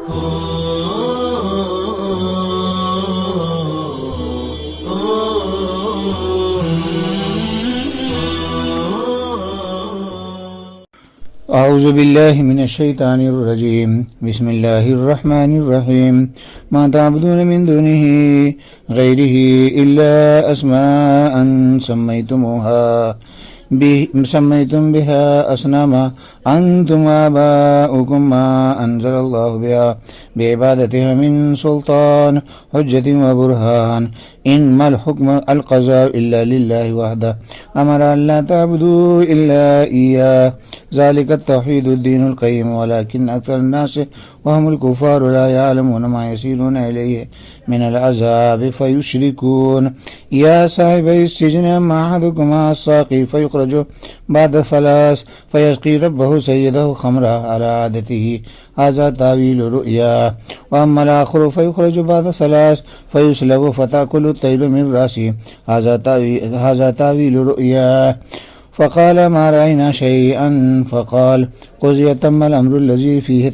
اعوذ باللہ من الشیطان الرجیم بسم اللہ الرحمن الرحیم ما تعبدون من دونه غیره الا اسماء سمیتم بها اسناما انتم آباؤكم ما انزل الله بها بعبادتها من سلطان حجة وبرهان انما الحكم القضاء الا لله وحده امر ان لا تعبدوا الا اياه ذلك التوحيد الدين القيم ولكن اكثر الناس وهم الكفار لا يعلمون ما يصيرون اليه من العذاب فيشركون يا صاحبي السجن ما احدكما الساقي فيخرج بعد ثلاث فيسقي ربه سيده خمرا على عادته هذا تاويل رؤيا واما الاخر فيخرج بعد ثلاث فيسلب فتاكل الطير من راسه هذا تاويل رؤيا فقال ما رأينا شيئا فقال قضي تم الأمر الذي فيه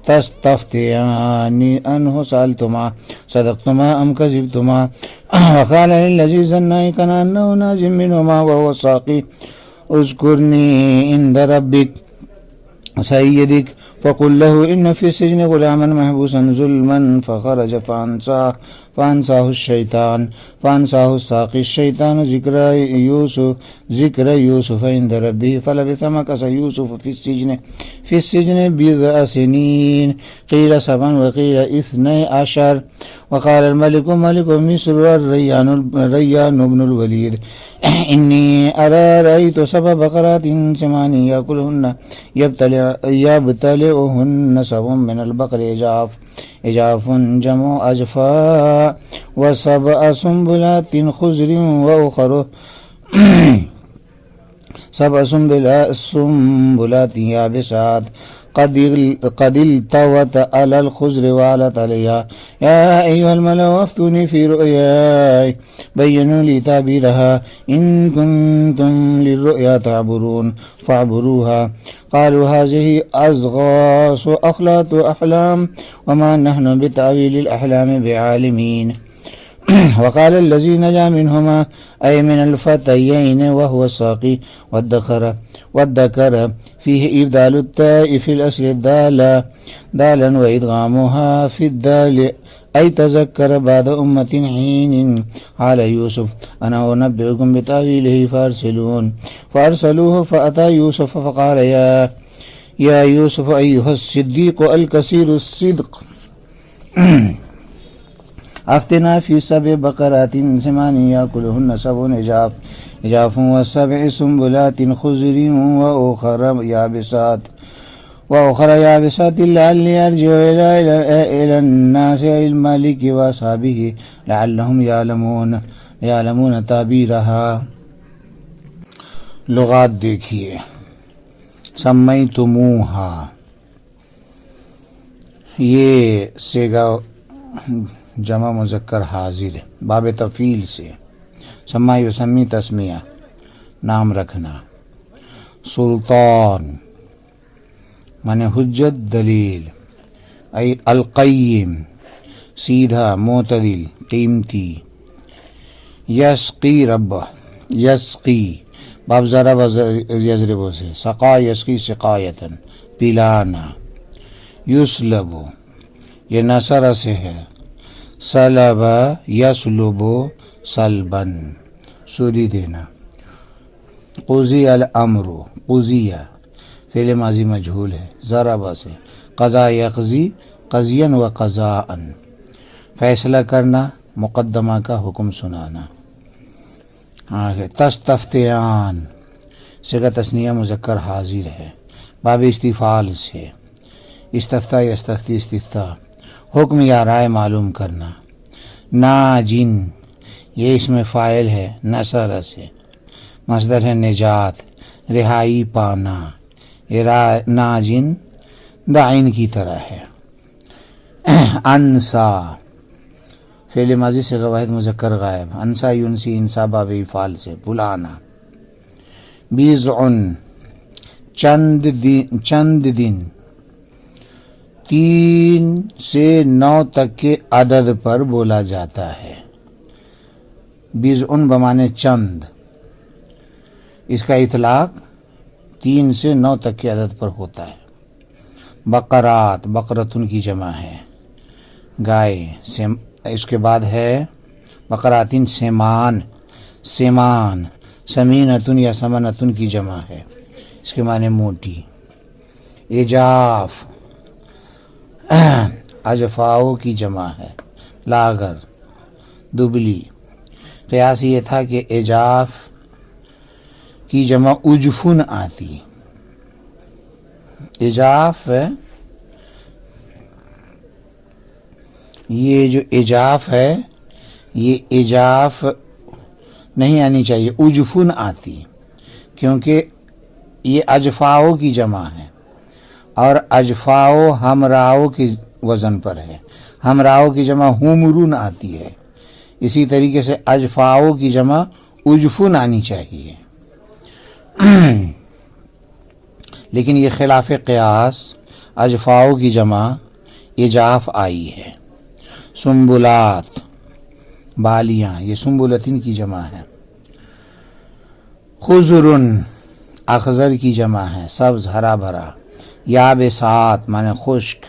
تستفتيان عنه سألتما صدقتما أم كذبتما وقال للذي ظن أنه ناج منهما وهو الساقي اذكرني عند ربك سيدك فقل له إن في السجن غلاما محبوسا ظلما فخرج فأنساه الساقي الشيطان ذكر يوسف عند ربه فلبث مكث يوسف في السجن بضع سنين قيل 7 وقيل 12 وقال الملك ملك مصر الريان بن الوليد إني رأيت 7 بقرات سمان يأكلهن يبتلعهن 7 من البقر إجاف جمع أجفاء و7 سنبلات خضر وأخر 7 سنبلات يابسات قد التوت على الخضر وعلت عليها يا أيها الملأ أفتوني في رؤياي بينوا لي تعبيرها إن كنتم للرؤيا تعبرون فاعبروها قالوا هذه أضغاث أحلام وما نحن بتأويل الأحلام بعالمين وقال الذي نجا منهما أي من الفتيين وهو الساقي والذكر فيه إبدال التاء في الأصل دالا وإدغامها في الدال أي تذكر بعد أمة حين قال يوسف أنا أنبئكم بتأويله فأرسلوه فأتى يوسف فقال يا يوسف أيها الصديق الكثير الصدق أفتنا في 7 بقرات سمان يأكلهن 7 إجاف و7 سنبلات خضر وأخرى يابسات لعلي أرجع إلى الناس الملك وأصحابه لعلهم يعلمون تعبيرها. لغات دیکھیے. سمیتموہا یہ سیگا جمع مذکر حاضر ہے باب تفعیل سے. سمائی و سمی تسمیہ نام رکھنا. سلطان معنی حجت دلیل. ای القیم سیدھا معتدل قیمتی. یسقی رب یسقی باب ضرب یضرب سے. سقا یسقی سقایتن پلانا. یسلب یہ نصر سے ہے. سلب یسلب سلبن سوری دینا. قضی الامر قضیہ فعل ماضی مجہول ہے ضرب سے. قضا یقضی قضیا و قضاء فیصلہ کرنا مقدمہ کا حکم سنانا. تستفتیان صیغہ تثنیہ مذکر حاضر ہے باب استفعال سے. استفتاء یستفتی استفتاء حکم یا رائے معلوم کرنا. ناجن یہ اس میں فاعل ہے نصر سے. مصدر ہے نجات رہائی پانا. ناجن دائن کی طرح ہے. انسا فعل ماضی سے واحد مذکر غائب. انسا یونسی انسا باب افعال سے بلانا. بیزعن چند دن. 3 سے 9 تک کے عدد پر بولا جاتا ہے۔ بضعن بمانے چند، اس کا اطلاق 3 سے 9 تک کے عدد پر ہوتا ہے۔ بقرات، بقرتن کی جمع ہے گائے، اس کے بعد ہے بقراتن سیمان، سیمان، سمینتن یا سمنتن کی جمع ہے، اس کے معنی موٹی۔ اجاف، اجفاؤ کی جمع ہے، لاغر، دبلی۔ قیاس یہ تھا کہ اجاف کی جمع اجفن آتی۔ اجاف، یہ جو اجاف ہے یہ اجاف نہیں آنی چاہیے، اجفن آتی، کیونکہ یہ اجفاؤ کی جمع ہے اور اجفاؤ ہمراؤ کے وزن پر ہے۔ ہمراؤ کی جمع ہومرون آتی ہے، اسی طریقے سے اجفاؤ کی جمع اجفن آنی چاہیے، لیکن یہ خلاف قیاس، اجفاؤ کی جمع اجاف آئی ہے۔ سنبلات، بالیاں، یہ سنبلتن کی جمع ہے۔ خضرن، اخضر کی جمع ہے، سبز، ہرا بھرا۔ یابسات مانے خشک،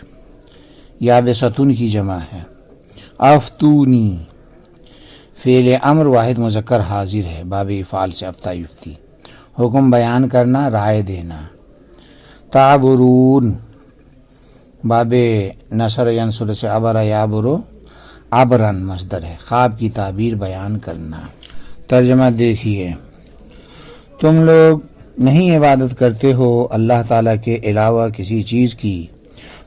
یابستن کی جمع ہے۔ افتونی، فعل امر واحد مذکر حاضر ہے، باب افعال سے افتہ یفتی، حکم بیان کرنا، رائے دینا۔ تعبرون، باب نصر ینصر سے عبر یعبرو، عبرن مصدر ہے، خواب کی تعبیر بیان کرنا۔ ترجمہ دیکھیے، تم لوگ نہیں عبادت کرتے ہو اللہ تعالیٰ کے علاوہ کسی چیز کی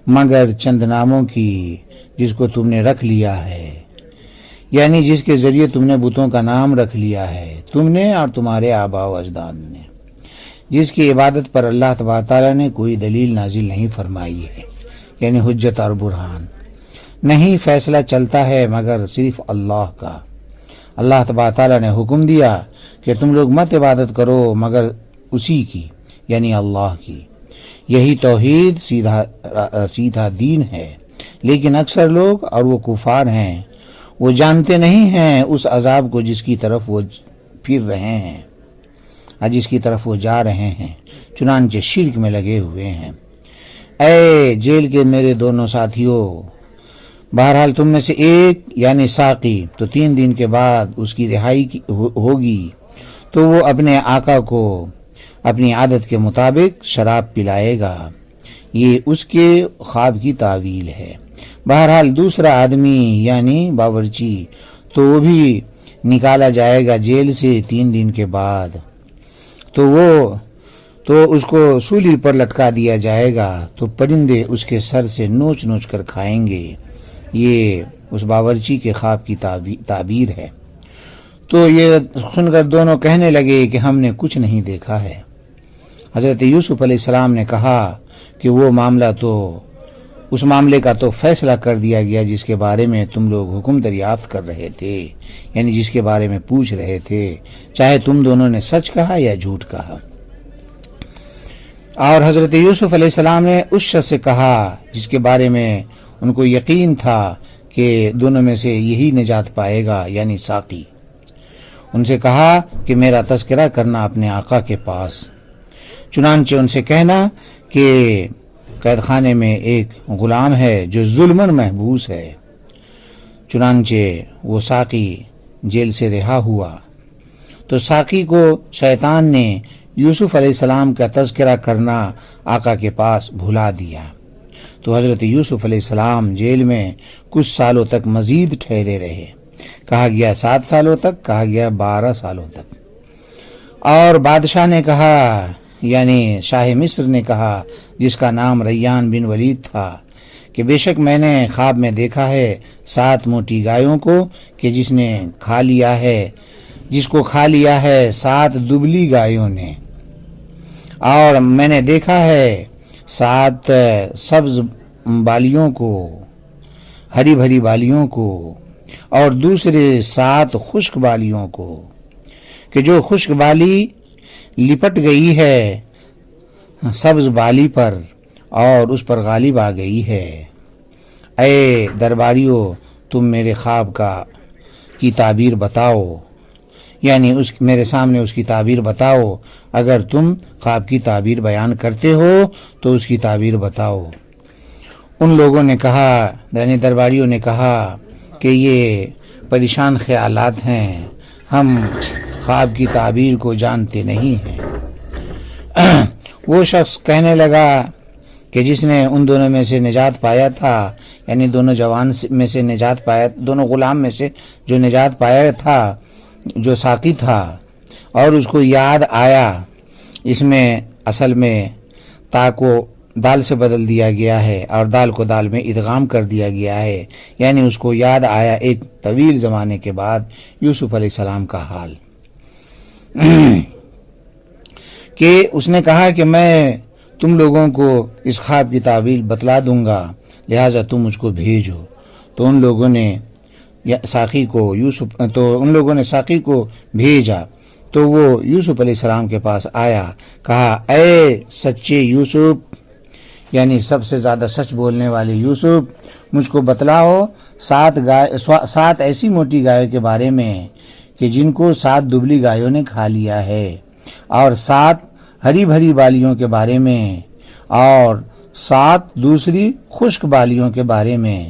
مگر چند ناموں کی جس کو تم نے رکھ لیا ہے، یعنی جس کے ذریعے تم نے بتوں کا نام رکھ لیا ہے، تم نے اور تمہارے آباء و اجداد نے، جس کی عبادت پر اللہ تبارک تعالیٰ نے کوئی دلیل نازل نہیں فرمائی ہے، یعنی حجت اور برہان۔ نہیں فیصلہ چلتا ہے مگر صرف اللہ کا۔ اللہ تبارک تعالیٰ نے حکم دیا کہ تم لوگ مت عبادت کرو مگر اسی کی، یعنی اللہ کی۔ یہی توحید سیدھا دین ہے، لیکن اکثر لوگ اور وہ کفار ہیں، وہ جانتے نہیں ہیں اس عذاب کو جس کی طرف وہ پھر رہے ہیں اور جس کی طرف وہ جا رہے ہیں، چنانچہ شرک میں لگے ہوئے ہیں۔ اے جیل کے میرے دونوں ساتھیوں، بہرحال تم میں سے ایک یعنی ساقی تو 3 دن کے بعد اس کی رہائی ہوگی تو وہ اپنے آقا کو اپنی عادت کے مطابق شراب پلائے گا، یہ اس کے خواب کی تعویل ہے۔ بہرحال دوسرا آدمی یعنی باورچی تو وہ بھی نکالا جائے گا جیل سے 3 دن کے بعد، تو اس کو سولی پر لٹکا دیا جائے گا، تو پرندے اس کے سر سے نوچ نوچ کر کھائیں گے۔ یہ اس باورچی کے خواب کی تعبیر ہے۔ تو یہ سن کر دونوں کہنے لگے کہ ہم نے کچھ نہیں دیکھا ہے۔ حضرت یوسف علیہ السلام نے کہا کہ وہ اس معاملے کا تو فیصلہ کر دیا گیا جس کے بارے میں تم لوگ حکم دریافت کر رہے تھے، یعنی جس کے بارے میں پوچھ رہے تھے، چاہے تم دونوں نے سچ کہا یا جھوٹ کہا۔ اور حضرت یوسف علیہ السلام نے اس شخص سے کہا جس کے بارے میں ان کو یقین تھا کہ دونوں میں سے یہی نجات پائے گا، یعنی ساقی۔ ان سے کہا کہ میرا تذکرہ کرنا اپنے آقا کے پاس، چنانچہ ان سے کہنا کہ قید خانے میں ایک غلام ہے جو ظلماً محبوس ہے۔ چنانچہ وہ ساقی جیل سے رہا ہوا تو ساقی کو شیطان نے یوسف علیہ السلام کا تذکرہ کرنا آقا کے پاس بھلا دیا، تو حضرت یوسف علیہ السلام جیل میں کچھ سالوں تک مزید ٹھہرے رہے، کہا گیا 7 سالوں تک، کہا گیا 12 سالوں تک۔ اور بادشاہ نے کہا، یعنی شاہ مصر نے کہا جس کا نام ریان بن ولید تھا، کہ بے شک میں نے خواب میں دیکھا ہے 7 موٹی گایوں کو کہ جس کو کھا لیا ہے 7 دبلی گایوں نے، اور میں نے دیکھا ہے 7 سبز بالیوں کو، ہری بھری بالیوں کو، اور دوسرے 7 خشک بالیوں کو، کہ جو خشک بالی لپٹ گئی ہے سبز بالی پر اور اس پر غالب آ گئی ہے۔ اے درباریوں، تم میرے خواب کی تعبیر بتاؤ، یعنی میرے سامنے اس کی تعبیر بتاؤ۔ اگر تم خواب کی تعبیر بیان کرتے ہو تو اس کی تعبیر بتاؤ۔ ان لوگوں نے کہا، یعنی درباریوں نے کہا کہ یہ پریشان خیالات ہیں، ہم خواب کی تعبیر کو جانتے نہیں ہیں۔ وہ شخص کہنے لگا کہ جس نے ان دونوں میں سے نجات پایا تھا، یعنی دونوں جوان میں سے نجات پایا، دونوں غلام میں سے جو نجات پایا تھا، جو ساقی تھا، اور اس کو یاد آیا، اس میں اصل میں تا کو دال سے بدل دیا گیا ہے اور دال کو دال میں ادغام کر دیا گیا ہے، یعنی اس کو یاد آیا ایک طویل زمانے کے بعد یوسف علیہ السلام کا حال، کہ اس نے کہا کہ میں تم لوگوں کو اس خواب کی تعبیر بتلا دوں گا، لہٰذا تم مجھ کو بھیجو۔ تو ان لوگوں نے ساقی کو بھیجا، تو وہ یوسف علیہ السلام کے پاس آیا، کہا اے سچے یوسف، یعنی سب سے زیادہ سچ بولنے والے یوسف، مجھ کو بتلاؤ 7 ایسی موٹی گایوں کے بارے میں کہ جن کو 7 دبلی گایوں نے کھا لیا ہے، اور 7 ہری بھری بالیوں کے بارے میں، اور 7 دوسری خشک بالیوں کے بارے میں۔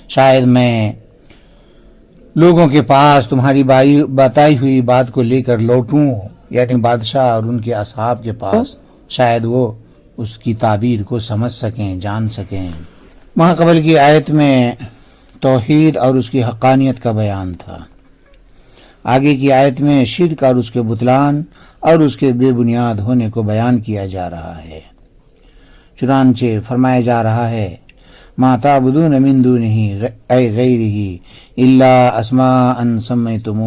شاید میں لوگوں کے پاس تمہاری بتائی ہوئی بات کو لے کر لوٹوں، یعنی بادشاہ اور ان کے اصحاب کے پاس، شاید وہ اس کی تعبیر کو سمجھ سکیں، جان سکیں۔ ماقبل کی آیت میں توحید اور اس کی حقانیت کا بیان تھا، آگے کی آیت میں شرک اور اس کے بطلان اور اس کے بے بنیاد ہونے کو بیان کیا جا رہا ہے۔ چنانچہ فرمایا جا رہا ہے ما تعبدون من دونه اے غیرہ الا اسماء سمیتم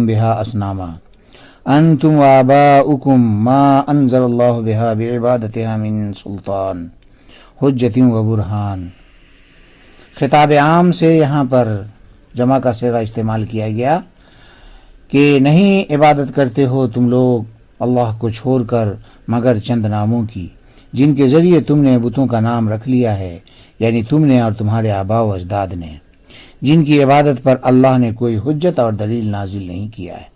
بها اسناما انتم وآباؤکم ما انزل اللہ بها بعبادتها من سلطان حجت و برہان۔ خطاب عام سے یہاں پر جمع کا صیغہ استعمال کیا گیا کہ نہیں عبادت کرتے ہو تم لوگ اللہ کو چھوڑ کر مگر چند ناموں کی، جن کے ذریعے تم نے بتوں کا نام رکھ لیا ہے، یعنی تم نے اور تمہارے آباء و اجداد نے، جن کی عبادت پر اللہ نے کوئی حجت اور دلیل نازل نہیں کیا ہے،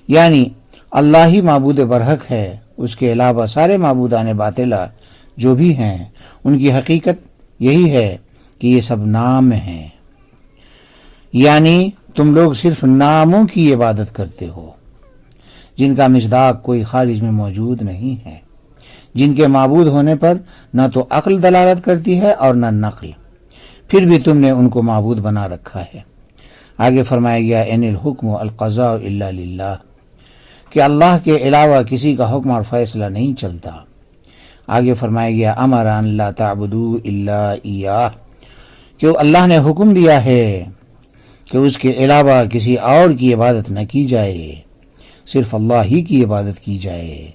یعنی اللہ ہی معبود برحق ہے، اس کے علاوہ سارے معبودان باطلہ جو بھی ہیں ان کی حقیقت یہی ہے کہ یہ سب نام ہیں، یعنی تم لوگ صرف ناموں کی عبادت کرتے ہو، جن کا مصداق کوئی خارج میں موجود نہیں ہے، جن کے معبود ہونے پر نہ تو عقل دلالت کرتی ہے اور نہ نقل، پھر بھی تم نے ان کو معبود بنا رکھا ہے۔ آگے فرمایا گیا ان الحکم القضاء الا للہ، کہ اللہ کے علاوہ کسی کا حکم اور فیصلہ نہیں چلتا۔ آگے فرمایا گیا امر ان لا تعبدوا الا ایاہ، کہ اللہ نے حکم دیا ہے کہ اس کے علاوہ کسی اور کی عبادت نہ کی جائے، صرف اللہ ہی کی عبادت کی جائے۔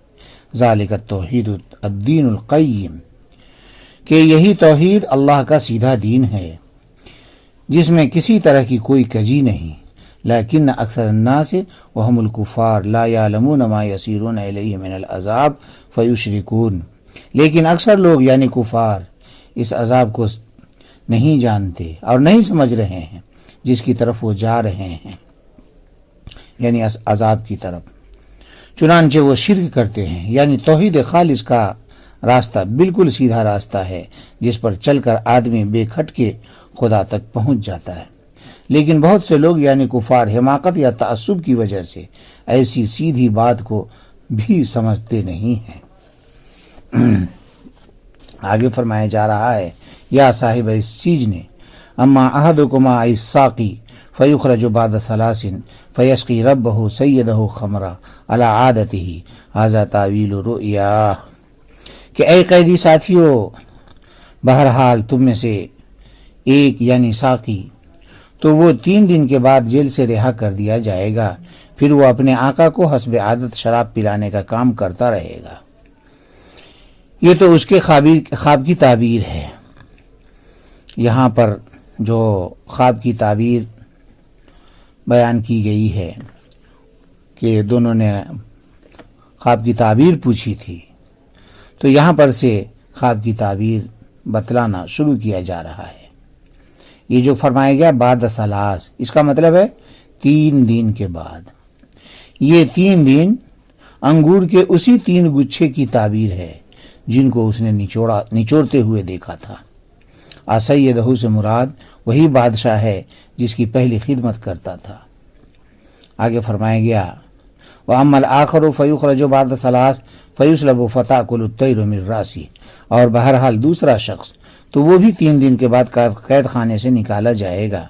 ذالک التوحید الدین القیم، کہ یہی توحید اللہ کا سیدھا دین ہے جس میں کسی طرح کی کوئی کجی نہیں۔ لیکن اکثر الناس وهم الکفار لا یعلمون ما یسیرون الیہ من العذاب فیشرکون، لیکن اکثر لوگ یعنی کفار اس عذاب کو نہیں جانتے اور نہیں سمجھ رہے ہیں جس کی طرف وہ جا رہے ہیں، یعنی عذاب کی طرف، چنانچہ وہ شرک کرتے ہیں۔ یعنی توحید خالص کا راستہ بالکل سیدھا راستہ ہے جس پر چل کر آدمی بے کھٹ کے خدا تک پہنچ جاتا ہے، لیکن بہت سے لوگ یعنی کفار حماقت یا تعصب کی وجہ سے ایسی سیدھی بات کو بھی سمجھتے نہیں ہیں۔ آگے فرمایا جا رہا ہے یا صاحب السجن اما احدکما الساقی فیخرج بعد ثلاث فیسقی ربہ سیدہ خمرہ علی عادتہ ھذا تعویل رؤیا، کہ اے قیدی ساتھیو، بہرحال تم میں سے ایک یعنی ساقی تو وہ 3 دن کے بعد جیل سے رہا کر دیا جائے گا، پھر وہ اپنے آقا کو حسب عادت شراب پلانے کا کام کرتا رہے گا۔ یہ تو اس کے خواب کی تعبیر ہے۔ یہاں پر جو خواب کی تعبیر بیان کی گئی ہے کہ دونوں نے خواب کی تعبیر پوچھی تھی، تو یہاں پر سے خواب کی تعبیر بتلانا شروع کیا جا رہا ہے۔ یہ جو فرمایا گیا بعد ثلاث، اس کا مطلب ہے 3 دن کے بعد۔ یہ 3 دن انگور کے اسی 3 گچھے کی تعبیر ہے جن کو اس نے نچوڑتے ہوئے دیکھا تھا۔ سیدہ سے مراد وہی بادشاہ ہے جس کی پہلی خدمت کرتا تھا۔ آگے فرمایا گیا وَأَمَّا الْآخَرُ فَيُخْرَجُ بَعْدَ ثَلَاثٍ فَيُسْلَبُ فَتَأْكُلُ الطَّيْرُ مِنْ رَأْسِهِ، اور بہرحال دوسرا شخص تو وہ بھی 3 دن کے بعد قید خانے سے نکالا جائے گا،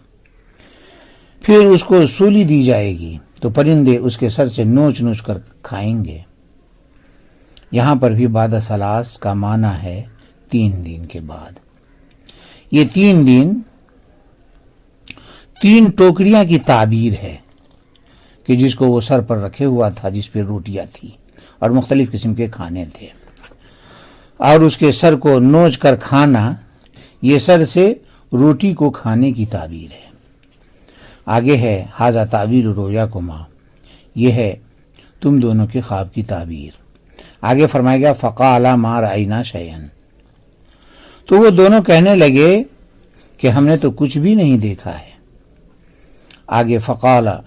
پھر اس کو سولی دی جائے گی تو پرندے اس کے سر سے نوچ نوچ کر کھائیں گے۔ یہاں پر بھی بعد ثلاث کا معنی ہے 3 دن کے بعد۔ یہ 3 دن 3 ٹوکریاں کی تعبیر ہے کہ جس کو وہ سر پر رکھے ہوا تھا، جس پہ روٹیاں تھی اور مختلف قسم کے کھانے تھے، اور اس کے سر کو نوچ کر کھانا، یہ سر سے روٹی کو کھانے کی تعبیر ہے۔ آگے ہے ھذا تعبیر رؤیاکما، یہ ہے تم دونوں کے خواب کی تعبیر۔ آگے فرمایا گیا فقالا ما رأینا شیئا، تو وہ دونوں کہنے لگے کہ ہم نے تو کچھ بھی نہیں دیکھا ہے۔ آگے فقالا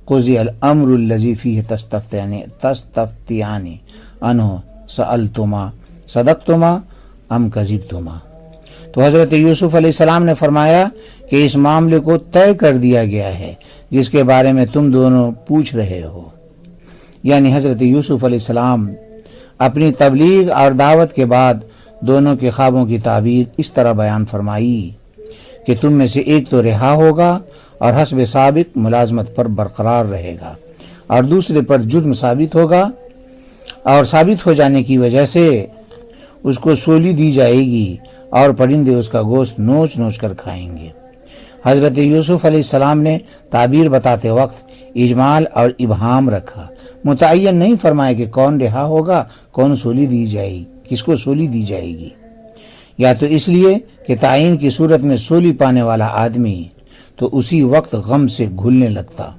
قضی الامر الذی فیہ تستفتیان عنہ سألتما صدقتما ام کذبتما، تو حضرت یوسف علیہ السلام نے فرمایا کہ اس معاملے کو طے کر دیا گیا ہے جس کے بارے میں تم دونوں پوچھ رہے ہو۔ یعنی حضرت یوسف علیہ السلام اپنی تبلیغ اور دعوت کے بعد دونوں کے خوابوں کی تعبیر اس طرح بیان فرمائی کہ تم میں سے ایک تو رہا ہوگا اور حسب سابق ملازمت پر برقرار رہے گا، اور دوسرے پر جرم ثابت ہوگا، اور ثابت ہو جانے کی وجہ سے اس کو سولی دی جائے گی اور پرندے اس کا گوشت نوچ نوچ کر کھائیں گے۔ حضرت یوسف علیہ السلام نے تعبیر بتاتے وقت اجمال اور ابہام رکھا، متعین نہیں فرمایا کہ کون رہا ہوگا، کون سولی دی جائے گی، کس کو سولی دی جائے گی، یا تو اس لیے کہ تعین کی صورت میں سولی پانے والا آدمی تو اسی وقت غم سے گھلنے لگتا،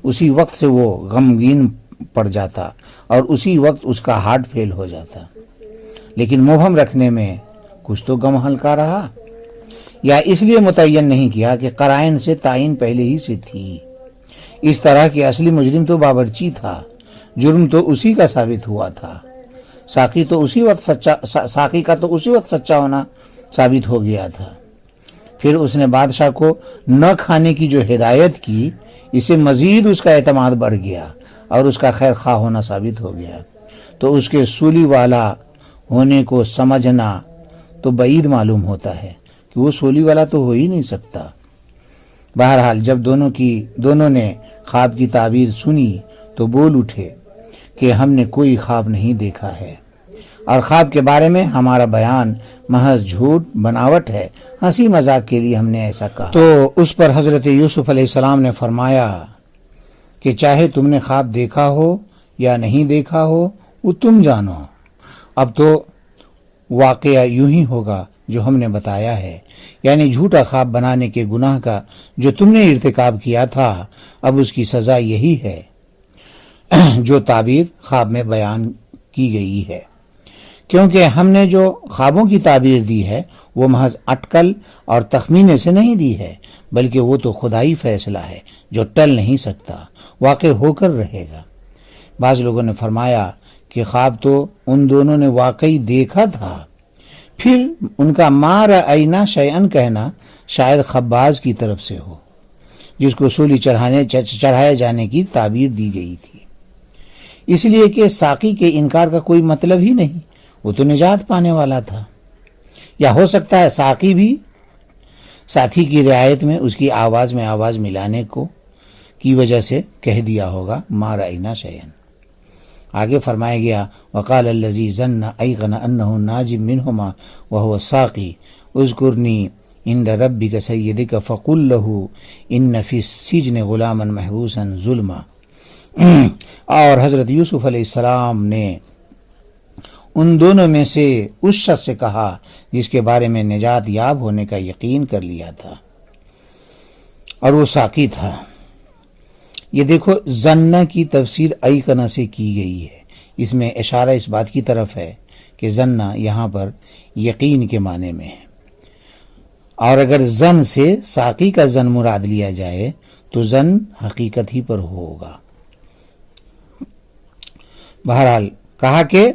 اسی وقت سے وہ غمگین پڑ جاتا اور اسی وقت اس کا ہارٹ فیل ہو جاتا، لیکن مبہم رکھنے میں کچھ تو غم ہلکا رہا، یا اس لیے متعین نہیں کیا کہ قرائن سے تعین پہلے ہی سے تھی۔ اس طرح کہ اصلی مجرم تو باورچی تھا، جرم تو اسی کا ثابت ہوا تھا، ساقی کا تو اسی وقت سچا ہونا ثابت ہو گیا تھا۔ پھر اس نے بادشاہ کو نہ کھانے کی جو ہدایت کی، اسے مزید اس کا اعتماد بڑھ گیا اور اس کا خیر خواہ ہونا ثابت ہو گیا، تو اس کے سولی والا ہونے کو سمجھنا تو بعید معلوم ہوتا ہے کہ وہ سولی والا تو ہو ہی نہیں سکتا۔ بہرحال جب دونوں نے خواب کی تعبیر سنی تو بول اٹھے کہ ہم نے کوئی خواب نہیں دیکھا ہے، اور خواب کے بارے میں ہمارا بیان محض جھوٹ بناوٹ ہے، ہنسی مذاق کے لیے ہم نے ایسا کہا۔ تو اس پر حضرت یوسف علیہ السلام نے فرمایا کہ چاہے تم نے خواب دیکھا ہو یا نہیں دیکھا ہو وہ تم جانو، اب تو واقعہ یوں ہی ہوگا جو ہم نے بتایا ہے، یعنی جھوٹا خواب بنانے کے گناہ کا جو تم نے ارتکاب کیا تھا، اب اس کی سزا یہی ہے جو تعبیر خواب میں بیان کی گئی ہے، کیونکہ ہم نے جو خوابوں کی تعبیر دی ہے وہ محض اٹکل اور تخمینے سے نہیں دی ہے، بلکہ وہ تو خدائی فیصلہ ہے جو ٹل نہیں سکتا، واقع ہو کر رہے گا۔ بعض لوگوں نے فرمایا کہ خواب تو ان دونوں نے واقعی دیکھا تھا، پھر ان کا ما رأینا شیئن کہنا شاید خباز کی طرف سے ہو جس کو سولی چڑھائے جانے کی تعبیر دی گئی تھی، اس لیے کہ ساقی کے انکار کا کوئی مطلب ہی نہیں، وہ تو نجات پانے والا تھا، یا ہو سکتا ہے ساقی بھی ساتھی کی رعایت میں اس کی آواز میں آواز ملانے کی وجہ سے کہہ دیا ہوگا ما رأینا شیئن۔ آگے فرمایا گیا وقال الذی ظن ایقن انہ ناج منہما وہو الساقی اذکرنی عند ربک سیدک فقل لہ ان فی السجن غلاما محبوسا ظلما۔ اور حضرت یوسف علیہ السلام نے ان دونوں میں سے اس شخص سے کہا جس کے بارے میں نجات یاب ہونے کا یقین کر لیا تھا، اور وہ ساقی تھا۔ یہ دیکھو زنہ کی تفسیر ایقنہ سے کی گئی ہے، اس میں اشارہ اس بات کی طرف ہے کہ ظنّ یہاں پر یقین کے معنی میں ہے، اور اگر ظن سے ساقی کا ظن مراد لیا جائے تو ظن حقیقت ہی پر ہوگا۔ بہرحال کہا کہ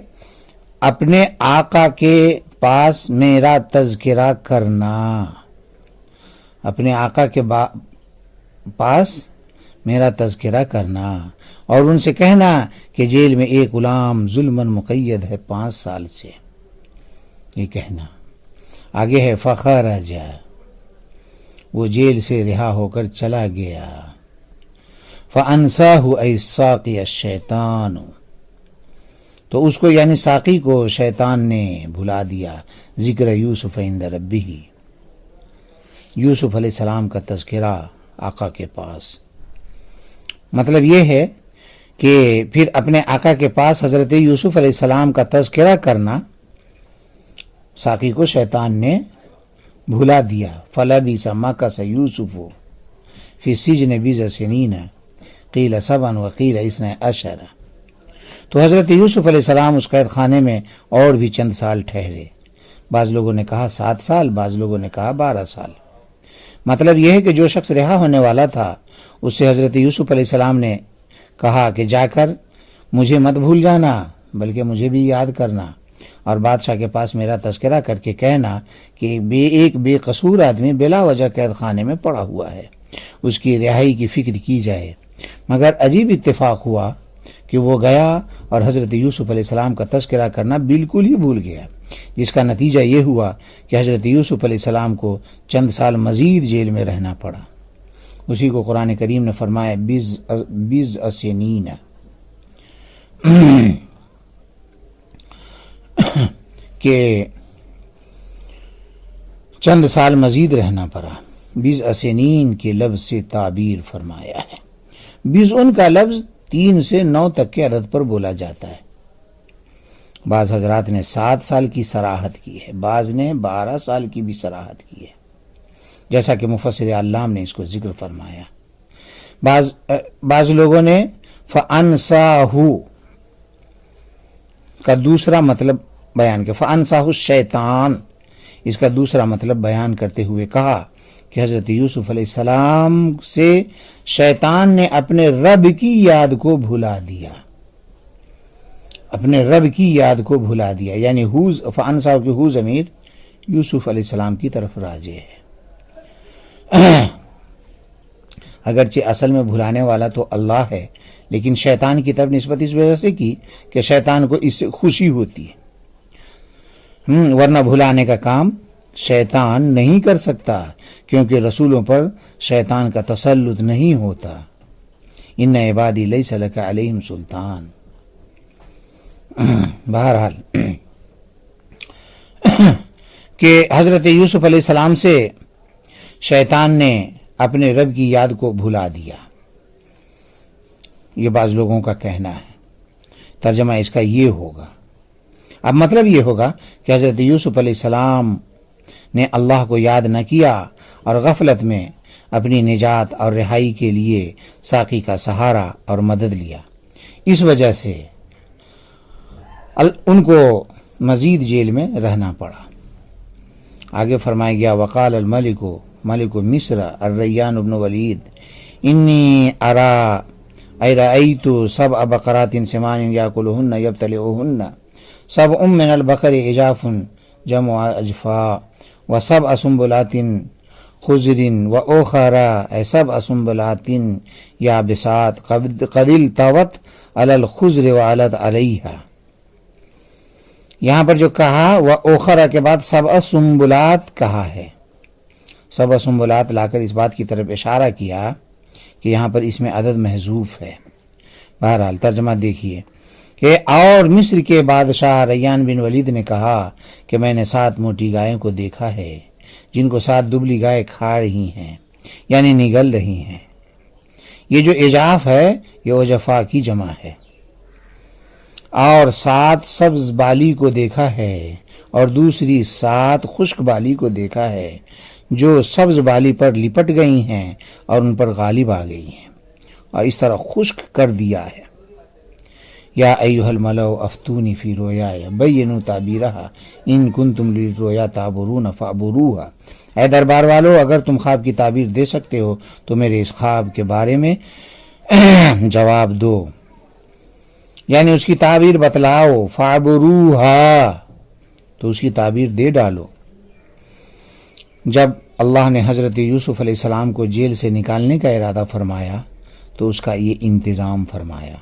اپنے آقا کے پاس میرا تذکرہ کرنا، اپنے آقا کے پاس میرا تذکرہ کرنا، اور ان سے کہنا کہ جیل میں ایک غلام ظلماً مقید ہے 5 سال سے، یہ کہنا۔ آگے ہے فخرج، وہ جیل سے رہا ہو کر چلا گیا، فانساہ ای الساقی الشیطان، تو اس کو یعنی ساقی کو شیطان نے بھلا دیا، ذکر یوسف عند ربہ، یوسف علیہ السلام کا تذکرہ آقا کے پاس۔ مطلب یہ ہے کہ پھر اپنے آقا کے پاس حضرت یوسف علیہ السلام کا تذکرہ کرنا ساقی کو شیطان نے بھلا دیا۔ فلبث مکث یوسف فی السجن بضع سنین قیل 7 وقیل 12، تو حضرت یوسف علیہ السلام اس قید خانے میں اور بھی چند سال ٹھہرے، بعض لوگوں نے کہا 7 سال، بعض لوگوں نے کہا 12 سال۔ مطلب یہ ہے کہ جو شخص رہا ہونے والا تھا اس سے حضرت یوسف علیہ السلام نے کہا کہ جا کر مجھے مت بھول جانا بلکہ مجھے بھی یاد کرنا، اور بادشاہ کے پاس میرا تذکرہ کر کے کہنا کہ ایک بے قصور آدمی بلا وجہ قید خانے میں پڑا ہوا ہے، اس کی رہائی کی فکر کی جائے۔ مگر عجیب اتفاق ہوا کہ وہ گیا اور حضرت یوسف علیہ السلام کا تذکرہ کرنا بالکل ہی بھول گیا، جس کا نتیجہ یہ ہوا کہ حضرت یوسف علیہ السلام کو چند سال مزید جیل میں رہنا پڑا۔ اسی کو قرآن کریم نے فرمایا بضع سنین، کہ چند سال مزید رہنا پڑا۔ بضع سنین کے لفظ سے تعبیر فرمایا ہے۔ بضع کا لفظ 3 سے 9 تک کے عدد پر بولا جاتا ہے۔ بعض حضرات نے 7 سال کی صراحت کی ہے، بعض نے 12 سال کی بھی صراحت کی ہے، جیسا کہ مفسر علام نے اس کو ذکر فرمایا۔ بعض لوگوں نے فَأَنْسَاهُ کا دوسرا مطلب بیان کیا، فَأَنْسَاهُ الشیطان، اس کا دوسرا مطلب بیان کرتے ہوئے کہا کہ حضرت یوسف علیہ السلام سے شیطان نے اپنے رب کی یاد کو بھلا دیا، اپنے رب کی یاد کو بھلا دیا، یعنی فَأَنْسَاهُ کی ہو ضمیر یوسف علیہ السلام کی طرف راجع ہے۔ اگرچہ اصل میں بھلانے والا تو اللہ ہے، لیکن شیطان کی طرف نسبت اس وجہ سے کی کہ شیطان کو اس سے خوشی ہوتی ہے، ورنہ بھلانے کا کام شیطان نہیں کر سکتا، کیونکہ رسولوں پر شیطان کا تسلط نہیں ہوتا۔ ان عبادی لیس لک علیہم سلطان۔ بہرحال کہ حضرت یوسف علیہ السلام سے شیطان نے اپنے رب کی یاد کو بھلا دیا، یہ بعض لوگوں کا کہنا ہے۔ ترجمہ اس کا یہ ہوگا، اب مطلب یہ ہوگا کہ حضرت یوسف علیہ السلام نے اللہ کو یاد نہ کیا اور غفلت میں اپنی نجات اور رہائی کے لیے ساقی کا سہارا اور مدد لیا، اس وجہ سے ان کو مزید جیل میں رہنا پڑا۔ آگے فرمایا گیا وقال الملک ملک مصر الریان بن ولید انی رأیت 7 بقرات سمان یاکلہن یبتلعہن 7 من البقر عجاف جمع اجفاء و7 سنبلات خضر وأخر 7 سنبلات یابسات قد التوت علی الخضر وعلت علیہا۔ یہاں پر جو کہا وأخر کے بعد 7 سنبلات کہا ہے، 7 سنبلات لا کر اس بات کی طرف اشارہ کیا کہ یہاں پر اس میں عدد محذوف ہے۔ بہرحال ترجمہ دیکھیے کہ اور مصر کے بادشاہ ریان بن ولید نے کہا کہ میں نے 7 موٹی گائیں کو دیکھا ہے جن کو 7 دبلی گائیں کھا رہی ہیں، یعنی نگل رہی ہیں۔ یہ جو اجاف ہے یہ اوجفا کی جمع ہے۔ اور 7 سبز بالی کو دیکھا ہے اور دوسری 7 خشک بالی کو دیکھا ہے جو سبز بالی پر لپٹ گئی ہیں اور ان پر غالب آ گئی ہیں اور اس طرح خشک کر دیا ہے۔ یا ایھا الملأ افتونی فی رؤیایا بینوا تعبیرہا ان کنتم للرؤیا تعبرون فاعبروہا، اے دربار والو اگر تم خواب کی تعبیر دے سکتے ہو تو میرے اس خواب کے بارے میں جواب دو، یعنی اس کی تعبیر بتلاؤ، فاعبروہا تو اس کی تعبیر دے ڈالو۔ جب اللہ نے حضرت یوسف علیہ السلام کو جیل سے نکالنے کا ارادہ فرمایا تو اس کا یہ انتظام فرمایا،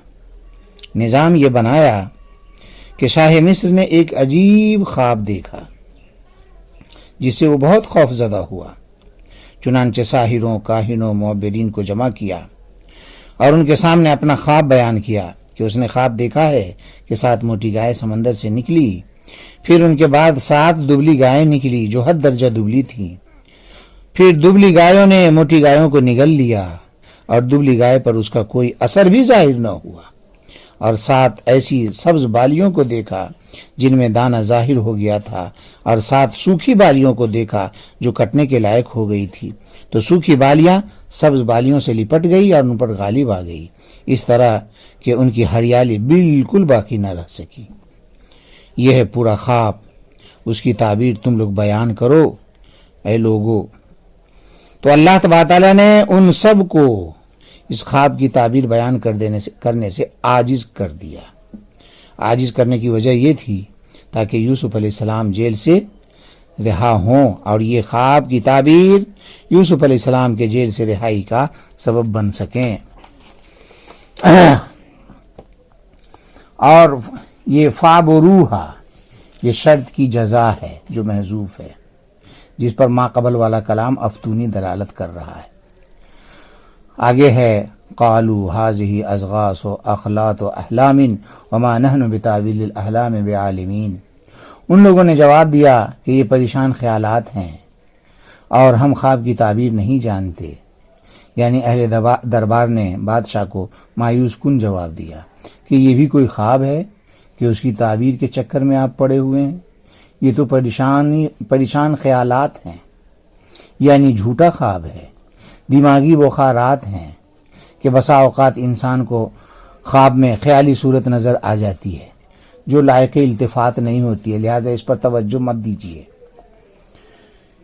نظام یہ بنایا کہ شاہ مصر نے ایک عجیب خواب دیکھا جس سے وہ بہت خوف زدہ ہوا۔ چنانچہ ساحروں، کاہنوں، معبرین کو جمع کیا اور ان کے سامنے اپنا خواب بیان کیا کہ اس نے خواب دیکھا ہے کہ 7 موٹی گائے سمندر سے نکلی، پھر ان کے بعد 7 دبلی گائیں نکلی جو حد درجہ دبلی تھیں، پھر دبلی گایوں نے موٹی گایوں کو نگل لیا اور دبلی گائے پر اس کا کوئی اثر بھی ظاہر نہ ہوا، اور 7 ایسی سبز بالیوں کو دیکھا جن میں دانہ ظاہر ہو گیا تھا، اور 7 سوکھی بالیوں کو دیکھا جو کٹنے کے لائق ہو گئی تھی، تو سوکھی بالیاں سبز بالیوں سے لپٹ گئی اور ان پر غالب آ گئی، اس طرح کہ ان کی ہریالی بالکل باقی نہ رہ سکی۔ یہ ہے پورا خواب، اس کی تعبیر تم لوگ بیان کرو اے لوگو۔ تو اللہ تبارک تعالیٰ نے ان سب کو اس خواب کی تعبیر بیان کرنے سے عاجز کر دیا۔ عاجز کرنے کی وجہ یہ تھی تاکہ یوسف علیہ السلام جیل سے رہا ہوں اور یہ خواب کی تعبیر یوسف علیہ السلام کے جیل سے رہائی کا سبب بن سکیں۔ اور یہ فاعبروہا یہ شرط کی جزا ہے جو محذوف ہے، جس پر ما قبل والا کلام افتونی دلالت کر رہا ہے۔ آگے ہے قالوا هذه اضغاث اخلاط احلام وما نحن بتاویل الاحلام بعالمین، ان لوگوں نے جواب دیا کہ یہ پریشان خیالات ہیں اور ہم خواب کی تعبیر نہیں جانتے، یعنی اہل دربار نے بادشاہ کو مایوس کن جواب دیا کہ یہ بھی کوئی خواب ہے کہ اس کی تعبیر کے چکر میں آپ پڑے ہوئے ہیں، یہ تو پریشان خیالات ہیں، یعنی جھوٹا خواب ہے، دماغی بخارات ہیں کہ بسا اوقات انسان کو خواب میں خیالی صورت نظر آ جاتی ہے جو لائق التفات نہیں ہوتی ہے، لہٰذا اس پر توجہ مت دیجیے۔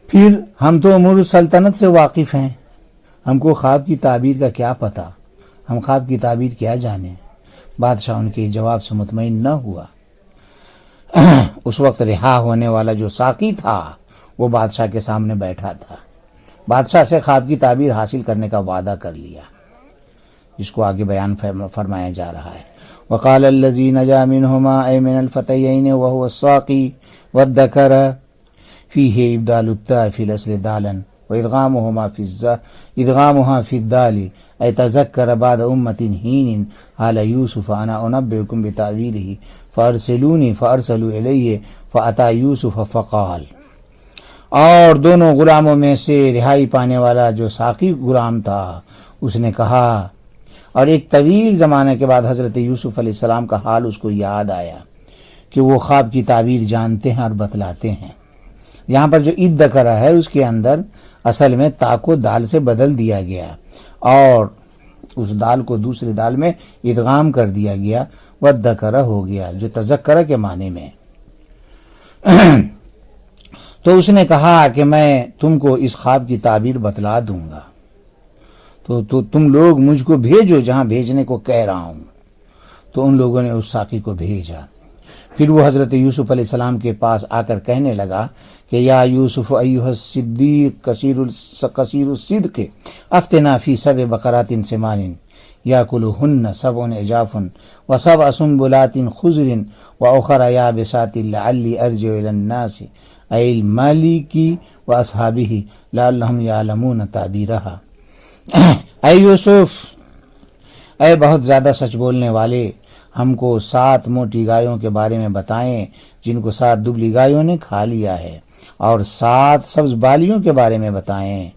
پھر ہم تو امور سلطنت سے واقف ہیں، ہم کو خواب کی تعبیر کا کیا پتہ، ہم خواب کی تعبیر کیا جانیں۔ بادشاہ ان کے جواب سے مطمئن نہ ہوا۔ اس وقت رہا ہونے والا جو ساقی تھا وہ بادشاہ کے سامنے بیٹھا تھا، بادشاہ سے خواب کی تعبیر حاصل کرنے کا وعدہ کر لیا، جس کو آگے بیان فرمایا جا رہا ہے۔ وقال الذي نجا منهما أي من الفتيين وهو الساقي وادكر فيه إبدال التاء في الأصل دالا وإدغامها في الدال أي تذكر بعد أمة حين قال يوسف أنا أنبئكم بتأويله فأرسلوني فأرسلوا إليه فأتى يوسف فقال، اور دونوں غلاموں میں سے رہائی پانے والا جو ساقی غلام تھا اس نے کہا، اور ایک طویل زمانے کے بعد حضرت یوسف علیہ السلام کا حال اس کو یاد آیا کہ وہ خواب کی تعبیر جانتے ہیں اور بتلاتے ہیں۔ یہاں پر جو ادکرہ ہے اس کے اندر اصل میں تا کو دال سے بدل دیا گیا اور اس دال کو دوسری دال میں ادغام کر دیا گیا، ودکرہ ہو گیا جو تذکرہ کے معنی میں۔ تو اس نے کہا کہ میں تم کو اس خواب کی تعبیر بتلا دوں گا، تو تم لوگ مجھ کو بھیجو جہاں بھیجنے کو کہہ رہا ہوں۔ تو ان لوگوں نے اس ساقی کو بھیجا۔ پھر وہ حضرت یوسف علیہ السلام کے پاس آ کر کہنے لگا کہ یا یوسف ایھا الصدیق کثیر الصدق افتنا فی 7 بقرات سمان یاکلہن 7 عجاف و7 سنبلات خضر واخر یابسات لعلی ارجع الی الناس ای المالک واصحابہ لعلہم یعلمون تعبیرہا۔ اے یوسف، اے بہت زیادہ سچ بولنے والے، ہم کو 7 موٹی گایوں کے بارے میں بتائیں جن کو 7 دبلی گایوں نے کھا لیا ہے، اور 7 سبز بالیوں کے بارے میں بتائیں،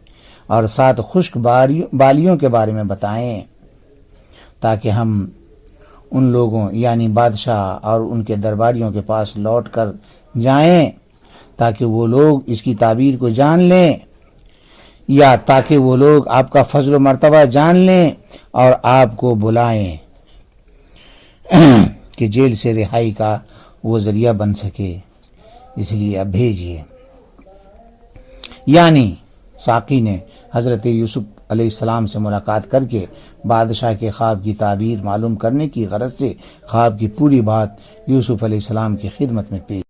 اور 7 خشک بالیوں کے بارے میں بتائیں، تاکہ ہم ان لوگوں یعنی بادشاہ اور ان کے درباریوں کے پاس لوٹ کر جائیں تاکہ وہ لوگ اس کی تعبیر کو جان لیں، یا تاکہ وہ لوگ آپ کا فضل و مرتبہ جان لیں اور آپ کو بلائیں۔ کہ جیل سے رہائی کا وہ ذریعہ بن سکے، اس لیے اب بھیجیے۔ یعنی ساقی نے حضرت یوسف علیہ السلام سے ملاقات کر کے بادشاہ کے خواب کی تعبیر معلوم کرنے کی غرض سے خواب کی پوری بات یوسف علیہ السلام کی خدمت میں پیش